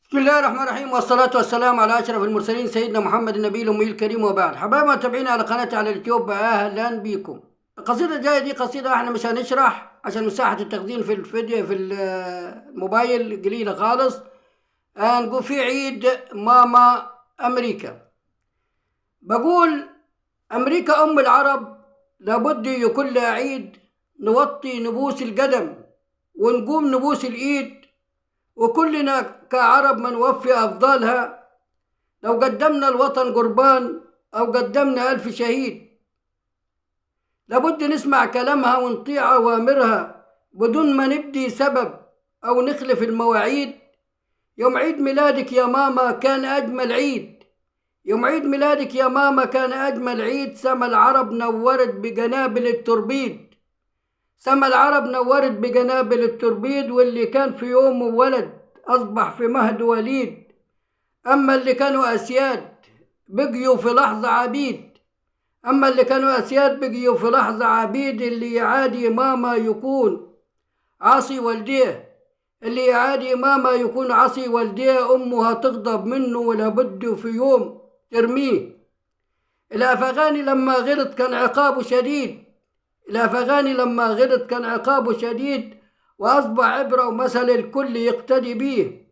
بسم الله الرحمن الرحيم، والصلاة والسلام على أشرف المرسلين سيدنا محمد النبي الأمي الكريم، وبعد. حبايبنا متابعين على قناتي على اليوتيوب، أهلا بكم. القصيدة الجاية دي قصيدة احنا مش هنشرح عشان مساحة التخزين في الفيديو في الموبايل قليلة خالص. نقول في عيد ماما أمريكا. بقول أمريكا أم العرب، لابد يكون لها عيد، نوطي نبوس القدم ونقوم نبوس الإيد، وكلنا كعرب ما نوفي أفضالها. لو قدمنا الوطن قربان أو قدمنا 1000 شهيد، لابد نسمع كلامها ونطيع أوامرها بدون ما نبدي سبب أو نخلف المواعيد. يوم عيد ميلادك يا ماما كان أجمل عيد، يوم عيد ميلادك يا ماما كان أجمل عيد. سما العرب نورت بجنابل التربيد، سما العرب نورت بجنابل التربيد، واللي كان في يوم ولد أصبح في مهد وليد. أما اللي كانوا أسياد بقيوا في لحظة عبيد، أما اللي كانوا أسياد بقيوا في لحظة عبيد. اللي يعادي ماما يكون عاصي والديه، اللي يعادي ماما يكون عاصي والديه. أمها تغضب منه ولابد في يوم ترميه. الأفغاني لما غلط كان عقابه شديد، الأفغاني لما غلط كان عقابه شديد، وأصبح عبرة ومثل الكل يقتدي بيه.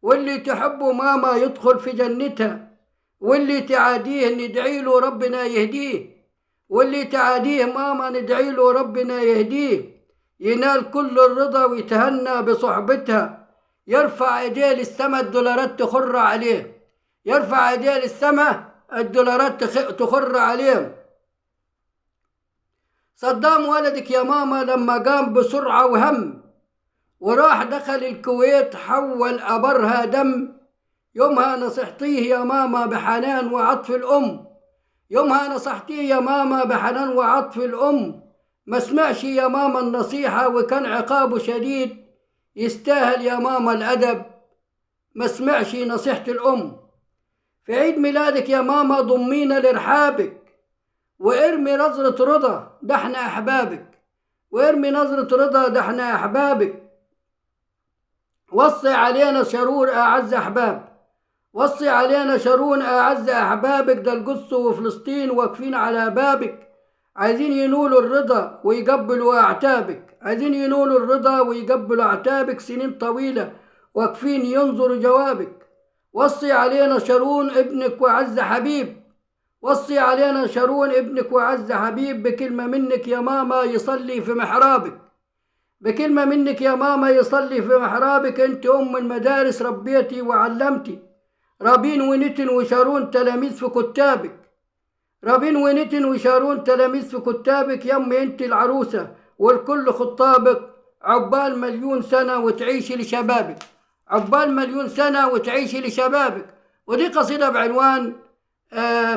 واللي تحبه ماما يدخل في جنتها، واللي تعاديه ندعي له ربنا يهديه، واللي تعاديه ماما ندعي له ربنا يهديه. ينال كل الرضا ويتهنى بصحبتها، يرفع ايديه للسما الدولارات تخر عليه، يرفع ايديه للسما الدولارات تخر عليه. صدام ولدك يا ماما لما قام بسرعة وهم، وراح دخل الكويت حول أبرها دم. يومها نصحتيه يا ماما بحنان وعطف الأم، يومها نصحتيه يا ماما بحنان وعطف الأم. ما سمعش يا ماما النصيحة وكان عقابه شديد، يستاهل يا ماما الأدب، ما سمعش نصيحة الأم. في عيد ميلادك يا ماما ضمينا لرحابك، وارمي نظرة رضا ده احنا أحبابك، وارمي نظرة رضا ده احنا أحبابك. وصي علينا شرور أعز أحباب، وصي علينا شرون أعز أحبابك. ده القدس وفلسطين واقفين على بابك، عايزين ينولوا الرضا ويقبلوا أعتابك، عايزين ينولوا الرضا ويقبلوا أعتابك. سنين طويلة واقفين ينظروا جوابك. وصي علينا شرون ابنك وعز حبيب، وصي علينا شرون ابنك وعز حبيب. بكلمة منك يا ماما يصلي في محرابك، بكلمة منك يا ماما يصلي في محرابك. انت أم المدارس ربيتي وعلمتي، رابين ونتن وشارون تلاميذ في كتابك، رابين ونتن وشارون تلاميذ في كتابك. يمي انت العروسة والكل خطابك، عقبال مليون سنة وتعيشي لشبابك، عقبال مليون سنة وتعيشي لشبابك. ودي قصيدة بعنوان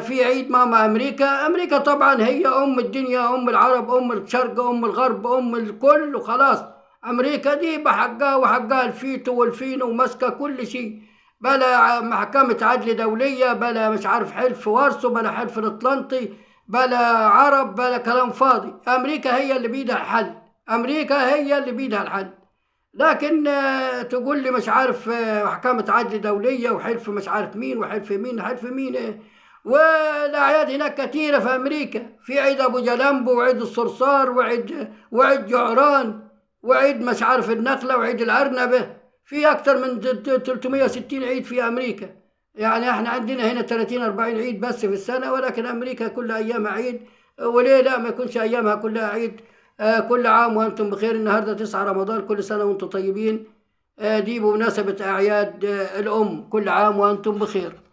في عيد ماما أمريكا. أمريكا طبعا هي أم الدنيا، أم العرب، أم الشرق، أم الغرب، أم الكل، وخلاص. أمريكا دي بحقها وحقها الفيتو والفينو وماسكة كل شيء، بلا محكمة عدل دولية، بلا مش عارف حلف وارسو، بلا حلف الأطلنطي، بلا عرب، بلا كلام فاضي. أمريكا هي اللي بيدها الحل، أمريكا هي اللي بيدها الحل. لكن تقول لي مش عارف محكمة عدل دولية وحلف مش عارف مين وحلف مين، حلف مين والأعياد هناك كثيرة في أمريكا. في عيد أبو جلمبو وعيد الصرصار وعيد جعران وعيد مش عارف النخلة وعيد الأرنبة. في أكثر من 360 عيد في أمريكا. يعني احنا عندنا هنا 30-40 عيد بس في السنة، ولكن أمريكا كل أيامها عيد. وليه لا ما يكونش أيامها كلها عيد؟ كل عام وأنتم بخير. النهاردة 9 رمضان، كل سنة وأنتم طيبين. دي بمناسبة أعياد الأم، كل عام وأنتم بخير.